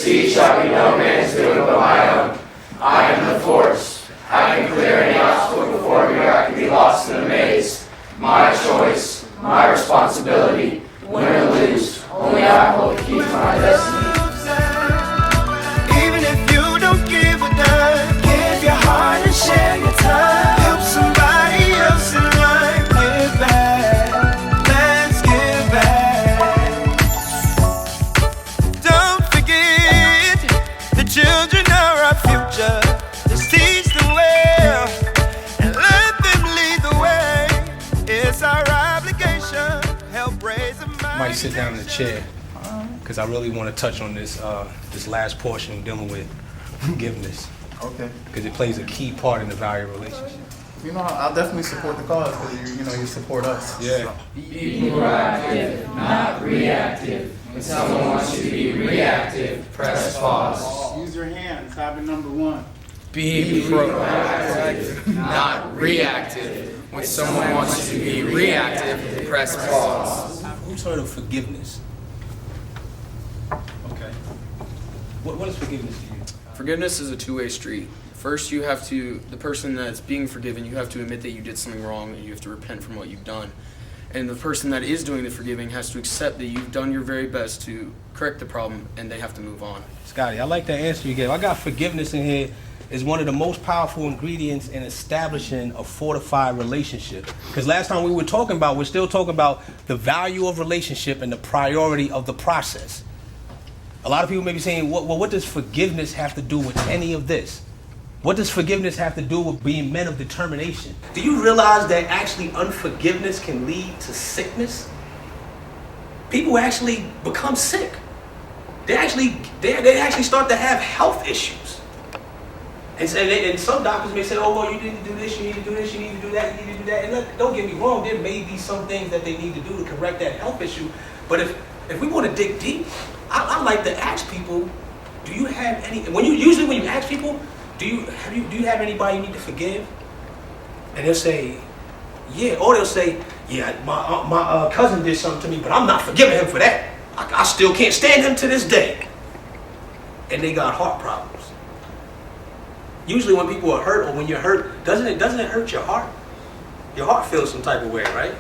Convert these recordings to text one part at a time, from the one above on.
seed shall be no man's doing but my own. I am the force. I can clear any obstacle before me, or I can be lost in a maze. My choice, my responsibility. Win or lose, only I hold the key to my destiny. Even if you don't give a damn, give your heart and share your time. Help somebody else in life. Give back, let's give back. Don't forget, the children are our future. Just teach them well and let them lead the way. It's our obligation. Help raise them. Might sit down in the chair because I really want to touch on this this last portion dealing with forgiveness. Okay. Because it plays a key part in the value of relationship. You know, I'll definitely support the cause because you support us. Yeah. Be proactive, not reactive. When someone wants you to be reactive, press pause. Use your hands. Habit number 1. Be proactive, not reactive. When someone wants you to be reactive, press pause. Who's heard of forgiveness? Okay. What is forgiveness to you? Forgiveness is a two-way street. First, you have to, the person that's being forgiven, you have to admit that you did something wrong and you have to repent from what you've done. And the person that is doing the forgiving has to accept that you've done your very best to correct the problem and they have to move on. Scotty, I like that answer you gave. I got forgiveness in here is one of the most powerful ingredients in establishing a fortified relationship. Because last time we're still talking about the value of relationship and the priority of the process. A lot of people may be saying, well, what does forgiveness have to do with any of this? What does forgiveness have to do with being men of determination? Do you realize that actually unforgiveness can lead to sickness? People actually become sick. They actually start to have health issues. And some doctors may say, oh, well, you need to do this, you need to do this, you need to do that, you need to do that. And look, don't get me wrong, there may be some things that they need to do to correct that health issue. But if we want to dig deep, I like to ask people, do you have any, when you ask people, do you have anybody you need to forgive? And they'll say, yeah. Or they'll say, yeah, my cousin did something to me, but I'm not forgiving him for that. I still can't stand him to this day. And they got heart problems. Usually when people are hurt or when you're hurt, doesn't it hurt your heart? Your heart feels some type of way, right?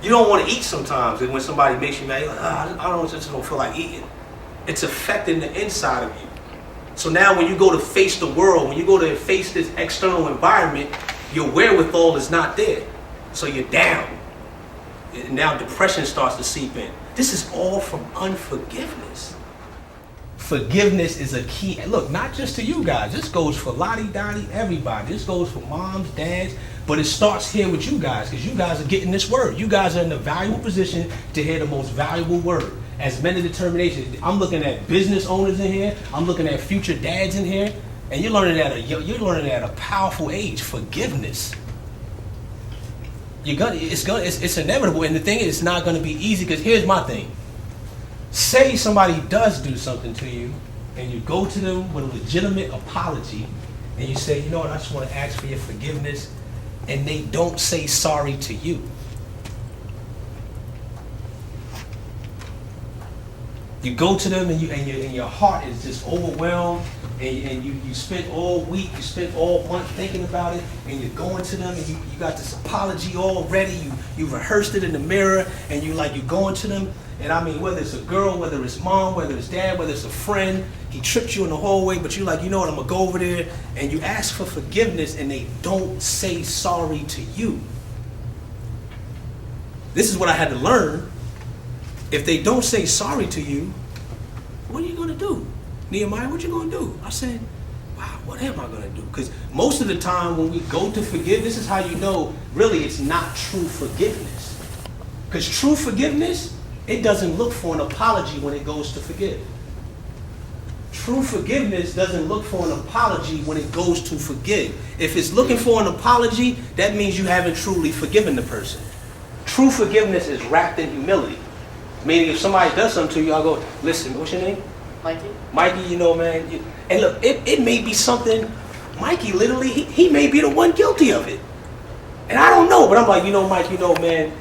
You don't want to eat sometimes, and when somebody makes you mad, you're like, just don't feel like eating. It's affecting the inside of you. So now when you go to face the world, when you go to face this external environment, your wherewithal is not there. So you're down. And now depression starts to seep in. This is all from unforgiveness. Forgiveness is a key. Look, not just to you guys. This goes for Lottie, Dottie, everybody. This goes for moms, dads. But it starts here with you guys because you guys are getting this word. You guys are in a valuable position to hear the most valuable word. As men of determination, I'm looking at business owners in here. I'm looking at future dads in here. And you're learning at a powerful age. Forgiveness. It's inevitable. And the thing is, it's not going to be easy because here's my thing. Say somebody does do something to you and you go to them with a legitimate apology and you say, you know what, I just want to ask for your forgiveness, and they don't say sorry to you. You go to them and your heart is just overwhelmed and you spent all week, you spent all month thinking about it, and you're going to them and you got this apology all ready, you rehearsed it in the mirror, and you're going to them. And I mean, whether it's a girl, whether it's mom, whether it's dad, whether it's a friend, he tripped you in the hallway, but you're like, you know what, I'm gonna go over there, and you ask for forgiveness and they don't say sorry to you. This is what I had to learn. If they don't say sorry to you, what are you gonna do? Nehemiah, what you gonna do? I said, wow, what am I gonna do? Because most of the time when we go to forgive, this is how you know really it's not true forgiveness. Because true forgiveness, it doesn't look for an apology when it goes to forgive. True forgiveness doesn't look for an apology when it goes to forgive. If it's looking for an apology, that means you haven't truly forgiven the person. True forgiveness is wrapped in humility. Meaning if somebody does something to you, I'll go, listen, what's your name? Mikey. Mikey, you know, man. And look, it may be something, Mikey literally, he may be the one guilty of it. And I don't know, but I'm like, you know, Mike, you know, man,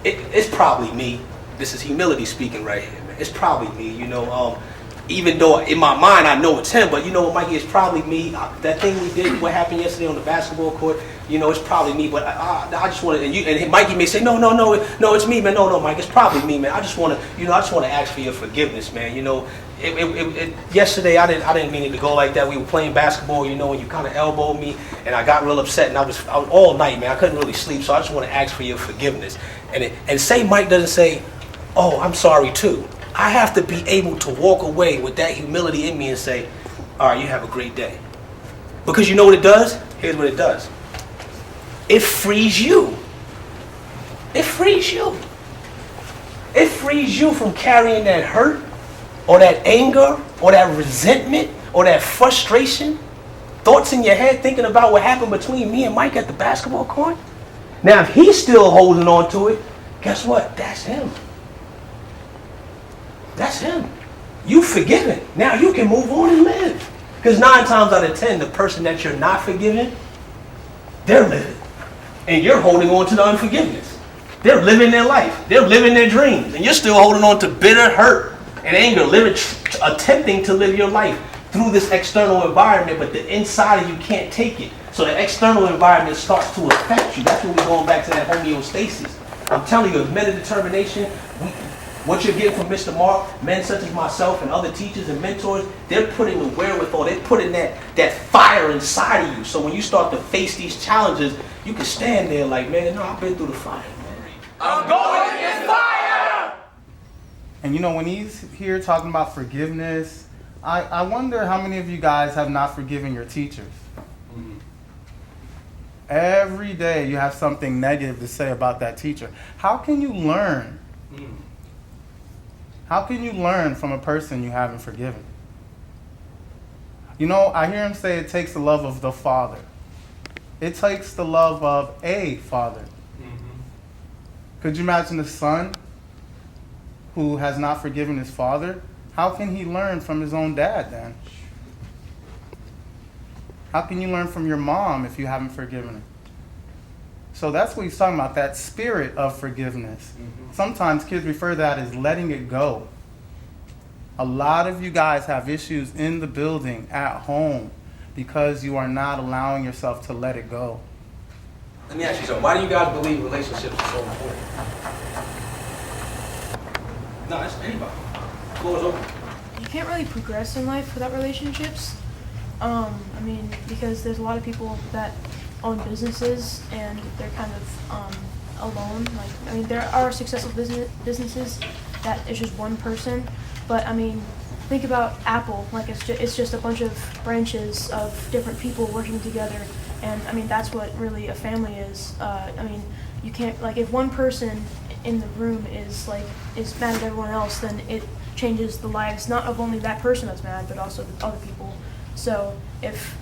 it's probably me. This is humility speaking right here, man. It's probably me, you know. even though in my mind I know it's him, but you know what, Mikey, it's probably me. That thing we did, what happened yesterday on the basketball court, you know, it's probably me. But I just want to, and Mikey may say, no, it's me, man. No, Mike, it's probably me, man. I just want to ask for your forgiveness, man. You know, yesterday I didn't mean it to go like that. We were playing basketball, you know, and you kind of elbowed me, and I got real upset, and I was all night, man. I couldn't really sleep, so I just want to ask for your forgiveness. And say Mike doesn't say, oh, I'm sorry too. I have to be able to walk away with that humility in me and say, all right, you have a great day. Because you know what it does? Here's what it does. It frees you. It frees you. It frees you from carrying that hurt or that anger or that resentment or that frustration, thoughts in your head thinking about what happened between me and Mike at the basketball court. Now, if he's still holding on to it, guess what? That's him. That's him. You've forgiven. Now you can move on and live. Because 9 times out of 10, the person that you're not forgiving, they're living. And you're holding on to the unforgiveness. They're living their life. They're living their dreams. And you're still holding on to bitter hurt and anger, attempting to live your life through this external environment, but the inside of you can't take it. So the external environment starts to affect you. That's when we're going back to that homeostasis. I'm telling you, as men of determination, what you're getting from Mr. Mark, men such as myself and other teachers and mentors, they're putting the wherewithal, they're putting that fire inside of you. So when you start to face these challenges, you can stand there like, man, no, I've been through the fire, man. I'm going in fire! And you know, when he's here talking about forgiveness, I wonder how many of you guys have not forgiven your teachers. Mm-hmm. Every day you have something negative to say about that teacher. How can you learn? Mm. How can you learn from a person you haven't forgiven? You know, I hear him say it takes the love of the Father. It takes the love of a father. Mm-hmm. Could you imagine a son who has not forgiven his father? How can he learn from his own dad then? How can you learn from your mom if you haven't forgiven her? So that's what he's talking about, that spirit of forgiveness. Mm-hmm. Sometimes kids refer to that as letting it go. A lot of you guys have issues in the building, at home, because you are not allowing yourself to let it go. Let me ask you something. Why do you guys believe relationships are so important? No, that's anybody. The floor is open. You can't really progress in life without relationships. Because there's a lot of people that own businesses and they're kind of alone. There are successful businesses that it's just one person, but think about Apple. It's just a bunch of branches of different people working together, and that's what really a family is. You can't if one person in the room is mad at everyone else, then it changes the lives not of only that person that's mad, but also the other people. So if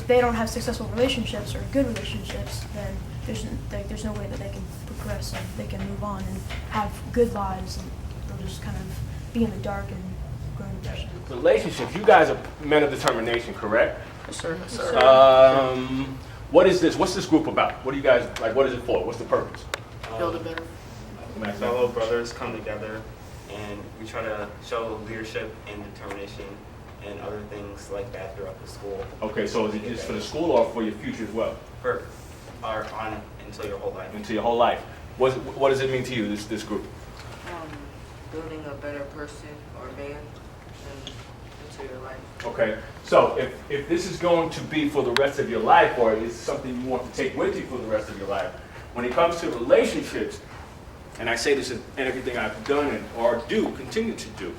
they don't have successful relationships or good relationships, then there's no way that they can progress and they can move on and have good lives, and they'll just kind of be in the dark and grow in depression. Relationships. You guys are men of determination, correct? Yes, sir. Yes, sir. What is this? What's this group about? What do you guys like? What is it for? What's the purpose? Build a better. Fellow brothers come together, and we try to show leadership and determination and other things like that throughout the school. Okay, so is it just for the school or for your future as well? For until your whole life. Until your whole life. What does it mean to you, this group? Building a better person or man into your life. Okay, so if this is going to be for the rest of your life, or is something you want to take with you for the rest of your life, when it comes to relationships, and I say this in everything I've done or do, continue to do,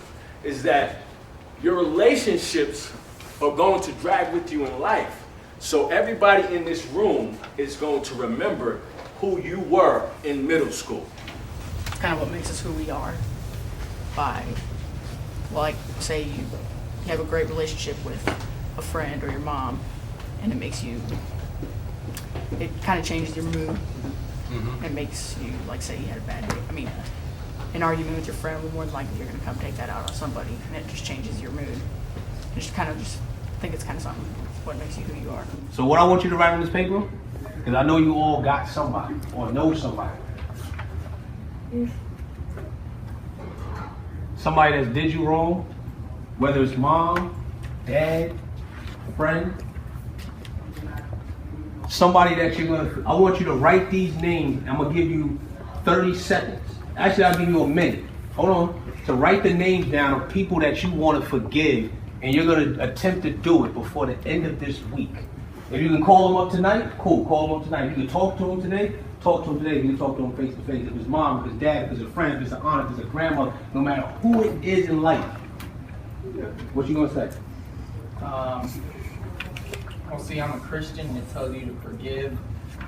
is that your relationships are going to drag with you in life. So everybody in this room is going to remember who you were in middle school. It's kind of what makes us who we are. Say you have a great relationship with a friend or your mom, and it kind of changes your mood. Mm-hmm. It makes you, say you had a bad day. An argument with your friend, more than likely you're going to come take that out on somebody, and it just changes your mood. I think it's kind of something, what makes you who you are. So what I want you to write on this paper, because I know you all got somebody or know somebody. Somebody that did you wrong, Whether it's mom, dad, friend, somebody that I want you to write these names. I'm gonna give you 30 seconds. Actually, I'll give you a minute. Hold on. To write the names down of people that you want to forgive, and you're gonna attempt to do it before the end of this week. If you can call them up tonight, cool, call them up tonight. If you can talk to them today, talk to them today. You can talk to them face to face. If it's mom, if it's dad, if it's a friend, if it's an aunt, if it's a grandmother, no matter who it is in life. What you gonna say? Well, see, I'm a Christian, and it tells you to forgive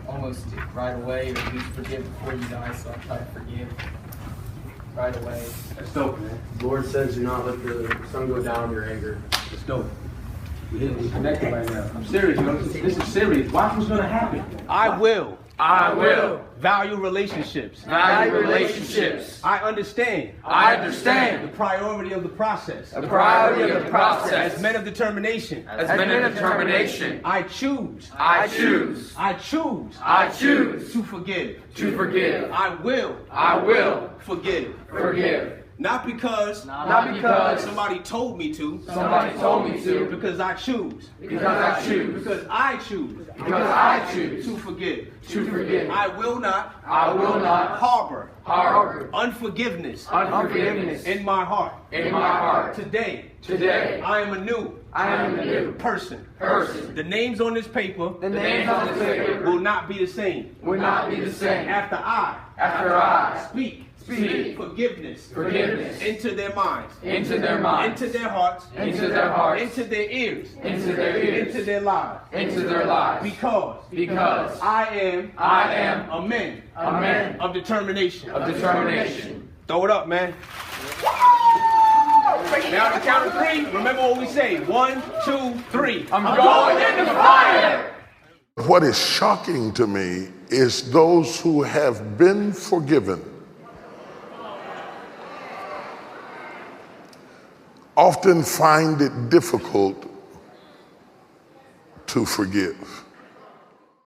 almost right away, or at least forgive before you die, so I try to forgive right away. That's dope, man. The Lord says, do not let the sun go down in your anger. That's dope. We're connected right now. I'm serious, you know. This is serious. Watch what's gonna happen. I will value relationships. Value relationships. I understand. I understand The priority of the process. the priority of the process. As men of determination. As men of determination. I choose. I choose. I choose. I choose To forgive. to forgive. I will forgive. Forgive. Not because Not because somebody told me to. somebody told me to. Because I choose. Because I choose. Because I choose. Because I choose To forgive. to forgive. I will not I will not harbor unforgiveness in my heart. in my heart. Today, Today, I am a new person. The names on this paper The names on this paper will not be the same. will not be the same. After I Speak forgiveness into their minds, their minds, into their hearts, into their hearts, into their ears, into their ears, into their lives. into their lives. Because I am a man of determination. Throw it up, man. Now on the count of three, remember what we say. 1, 2, 3. I'm going in the fire. What is shocking to me is those who have been forgiven often find it difficult to forgive.